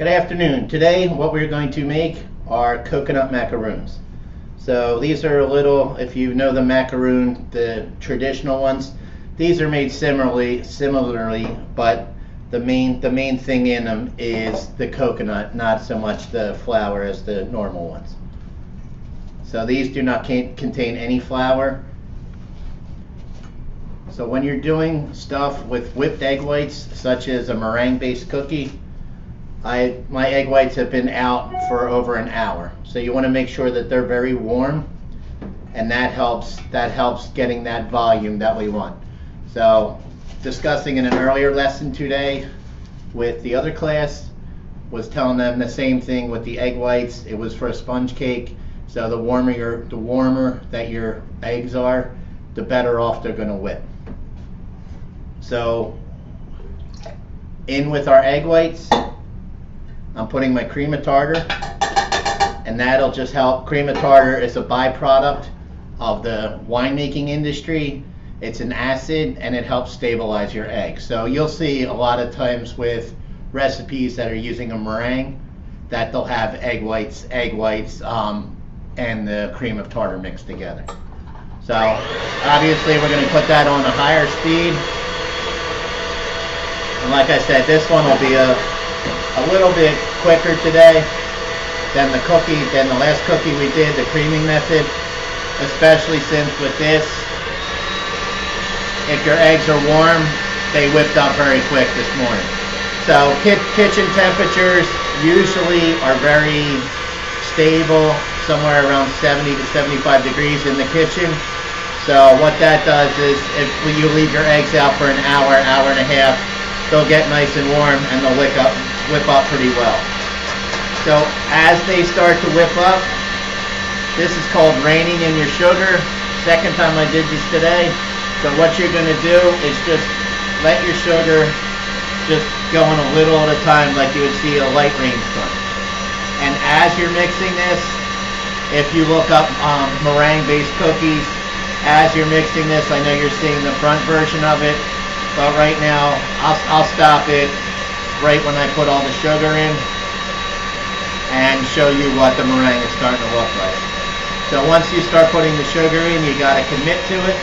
Good afternoon. Today what we're going to make are coconut macaroons. So these are a little, if you know the macaroon, the traditional ones, these are made similarly, but the main thing in them is the coconut, not so much the flour as the normal ones. So these do not contain any flour. So when you're doing stuff with whipped egg whites, such as a meringue based cookie, my egg whites have been out for over an hour. So you want to make sure that they're very warm, and that helps getting that volume that we want. So discussing in an earlier lesson today with the other class, was telling them the same thing with the egg whites. It was for a sponge cake. So the warmer that your eggs are, the better off they're going to whip. So in with our egg whites, I'm putting my cream of tartar, and that'll just help. Cream of tartar is a byproduct of the winemaking industry. It's an acid, and it helps stabilize your eggs. So you'll see a lot of times with recipes that are using a meringue that they'll have egg whites, and the cream of tartar mixed together. So obviously we're going to put that on a higher speed. And like I said, this one will be a little bit quicker today than the last cookie we did, the creaming method, especially since with this, if your eggs are warm, they whipped up very quick this morning. So kitchen temperatures usually are very stable, somewhere around 70 to 75 degrees in the kitchen. So what that does is, if you leave your eggs out for an hour and a half, they'll get nice and warm, and they'll whip up pretty well. So as they start to whip up, this is called reining in your sugar. Second time I did this today. So what you're going to do is just let your sugar just go in a little at a time, like you would see a light rainstorm. And as you're mixing this, if you look up meringue-based cookies, as you're mixing this, I know you're seeing the front version of it, but right now I'll stop it right when I put all the sugar in and show you what the meringue is starting to look like. So once you start putting the sugar in, you got to commit to it.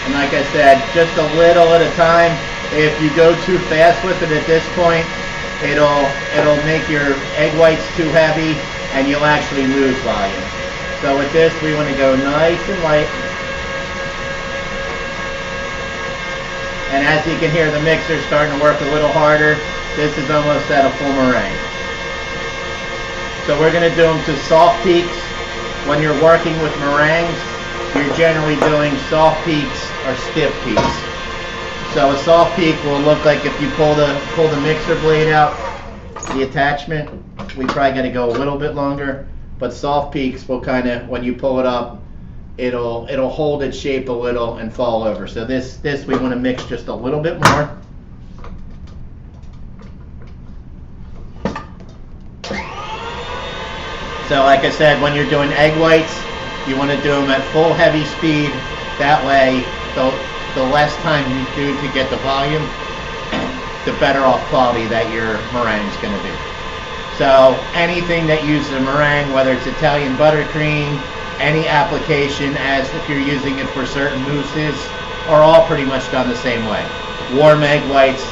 And like I said, just a little at a time. If you go too fast with it at this point, it'll make your egg whites too heavy, and you'll actually lose volume. So with this, we want to go nice and light. And as you can hear, the mixer starting to work a little harder. This is almost at a full meringue. So we're going to do them to soft peaks. When you're working with meringues, you're generally doing soft peaks or stiff peaks. So a soft peak will look like, if you pull the mixer blade out, the attachment, we probably got to go a little bit longer. But soft peaks will kind of, when you pull it up, it'll hold its shape a little and fall over. So this we want to mix just a little bit more. So like I said, when you're doing egg whites, you want to do them at full heavy speed. That way, the less time you do to get the volume, the better off quality that your meringue is going to be. So anything that uses a meringue, whether it's Italian buttercream, any application, as if you're using it for certain mousses, are all pretty much done the same way. Warm egg whites,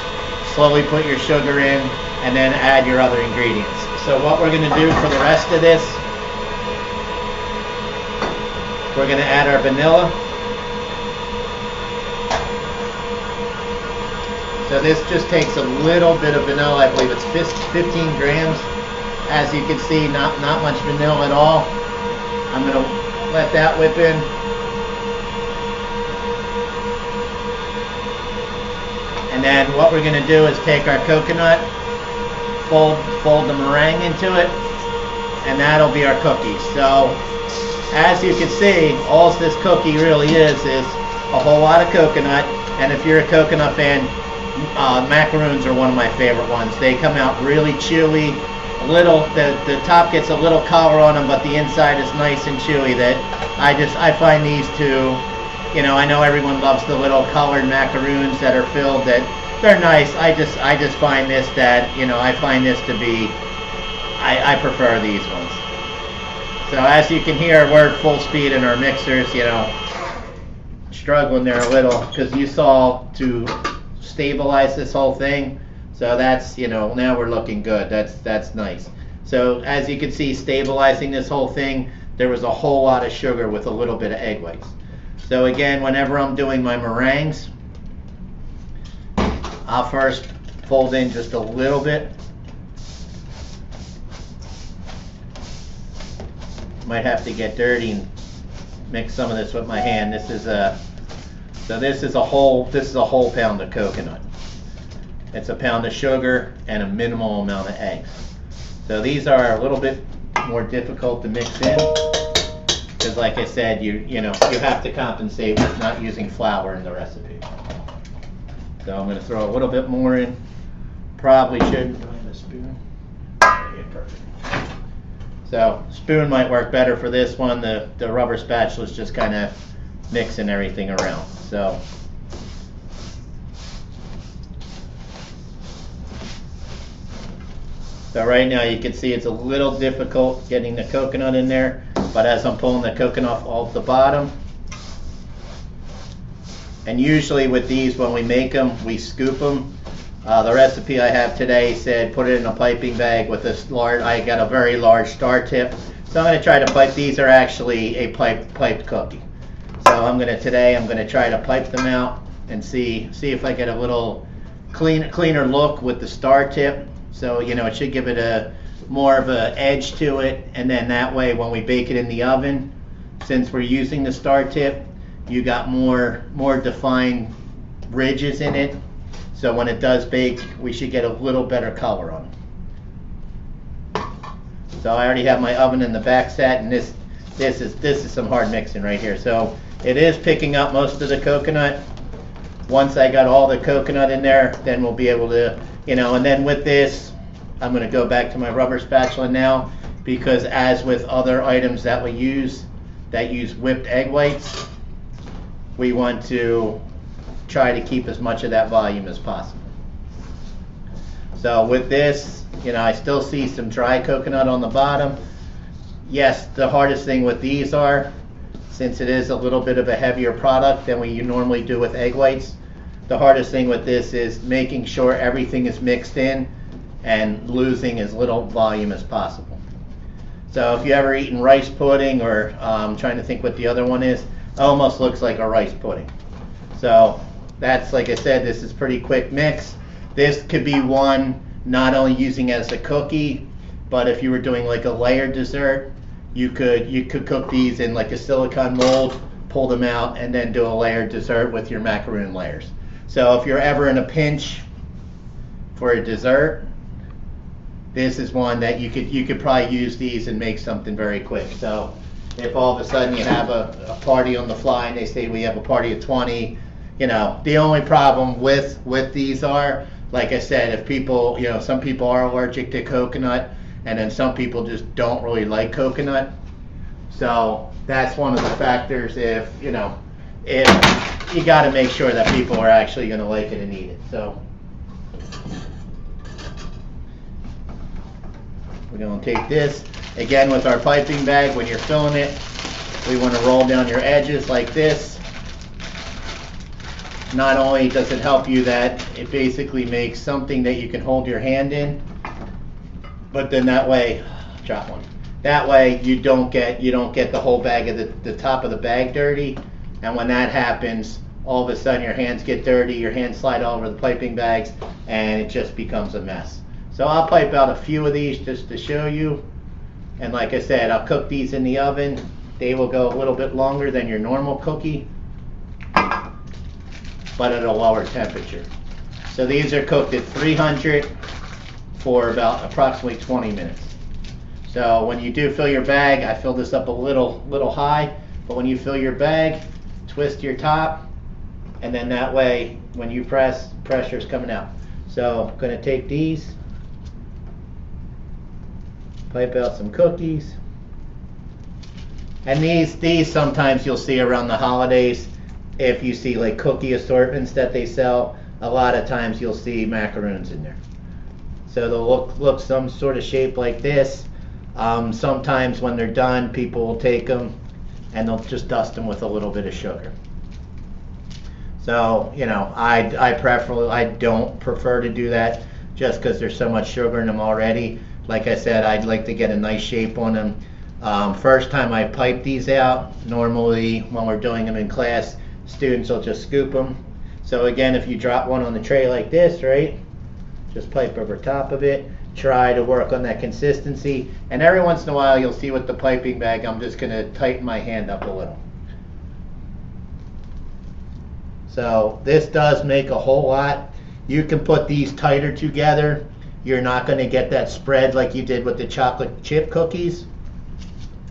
slowly put your sugar in, and then add your other ingredients. So what we're going to do for the rest of this, we're going to add our vanilla. So this just takes a little bit of vanilla. I believe it's 15 grams. As you can see, not much vanilla at all. I'm going to let that whip in. And then what we're going to do is take our coconut, fold the meringue into it, and that'll be our cookie. So as you can see, all this cookie really is a whole lot of coconut. And if you're a coconut fan, macaroons are one of my favorite ones. They come out really chewy. The top gets a little color on them, but the inside is nice and chewy. I find these to I know everyone loves the little colored macaroons that are filled. That they're nice. I just find this I find this to be. I prefer these ones. So as you can hear, we're at full speed in our mixers. Struggling there a little because you saw to stabilize this whole thing. So that's now we're looking good. That's nice. So as you can see, stabilizing this whole thing, there was a whole lot of sugar with a little bit of egg whites. So again, whenever I'm doing my meringues, I'll first fold in just a little bit. Might have to get dirty and mix some of this with my hand. This is a whole pound of coconut. It's a pound of sugar and a minimal amount of eggs. So these are a little bit more difficult to mix in because, like I said, you have to compensate with not using flour in the recipe. So I'm going to throw a little bit more in. Probably shouldn't. Do I have a spoon? Okay, perfect. So spoon might work better for this one. The rubber spatula is just kind of mixing everything around. So right now you can see it's a little difficult getting the coconut in there, but as I'm pulling the coconut off the bottom, and usually with these when we make them, we scoop them. The recipe I have today said put it in a piping bag with this large, I got a very large star tip. So I'm going to try to pipe, these are actually a piped cookie. So I'm going to try to pipe them out and see if I get a little cleaner look with the star tip. So it should give it a more of an edge to it, and then that way when we bake it in the oven, since we're using the star tip, you got more defined ridges in it. So when it does bake, we should get a little better color on it. So I already have my oven in the back set, and this is some hard mixing right here. So it is picking up most of the coconut. Once I got all the coconut in there, then we'll be able to, and then with this, I'm going to go back to my rubber spatula now, because as with other items that we use, that use whipped egg whites, we want to try to keep as much of that volume as possible. So with this, I still see some dry coconut on the bottom. Yes, the hardest thing with these are, since it is a little bit of a heavier product than we normally do with egg whites, the hardest thing with this is making sure everything is mixed in and losing as little volume as possible. So if you ever eaten rice pudding, or I'm trying to think what the other one is, it almost looks like a rice pudding. So that's, like I said, this is pretty quick mix. This could be one not only using as a cookie, but if you were doing like a layered dessert, you could cook these in like a silicone mold, pull them out, and then do a layered dessert with your macaroon layers. So if you're ever in a pinch for a dessert, this is one that you could probably use these and make something very quick. So if all of a sudden you have a party on the fly and they say we have a party of 20, the only problem with these are, like I said, if people, some people are allergic to coconut, and then some people just don't really like coconut. So that's one of the factors. If you got to make sure that people are actually going to like it and eat it. So we're going to take this again with our piping bag. When you're filling it, we want to roll down your edges like this. Not only does it help you that it basically makes something that you can hold your hand in, but then that way, drop one. That way you don't get the whole bag of the top of the bag dirty, and when that happens, all of a sudden your hands get dirty, your hands slide all over the piping bags, and it just becomes a mess. So I'll pipe out a few of these just to show you, and like I said, I'll cook these in the oven. They will go a little bit longer than your normal cookie, but at a lower temperature. So these are cooked at 300 for about approximately 20 minutes. So when you do fill your bag, I fill this up a little high, but when you fill your bag, twist your top, and then that way when you press, pressure's coming out. So I'm going to take these, pipe out some cookies, and these sometimes you'll see around the holidays. if you see like cookie assortments that they sell, a lot of times you'll see macaroons in there. So they'll look some sort of shape like this. Sometimes when they're done, people will take them and they'll just dust them with a little bit of sugar. So, you know, I don't prefer to do that just because there's so much sugar in them already. Like I said, I'd like to get a nice shape on them. First time I pipe these out, normally when we're doing them in class, students will just scoop them. So again, if you drop one on the tray like this, right, just pipe over top of it. Try to work on that consistency. And every once in a while, you'll see with the piping bag, I'm just going to tighten my hand up a little. So this does make a whole lot. You can put these tighter together. You're not going to get that spread like you did with the chocolate chip cookies.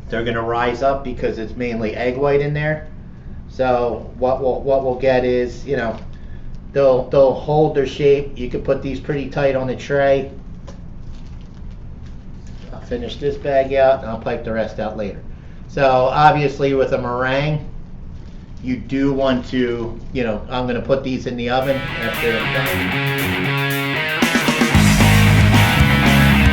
They're going to rise up because it's mainly egg white in there. So what we'll get is, you know, they'll hold their shape. You can put these pretty tight on the tray. I'll finish this bag out and I'll pipe the rest out later. So obviously with a meringue, you do want to, you know, I'm going to put these in the oven after I'm done.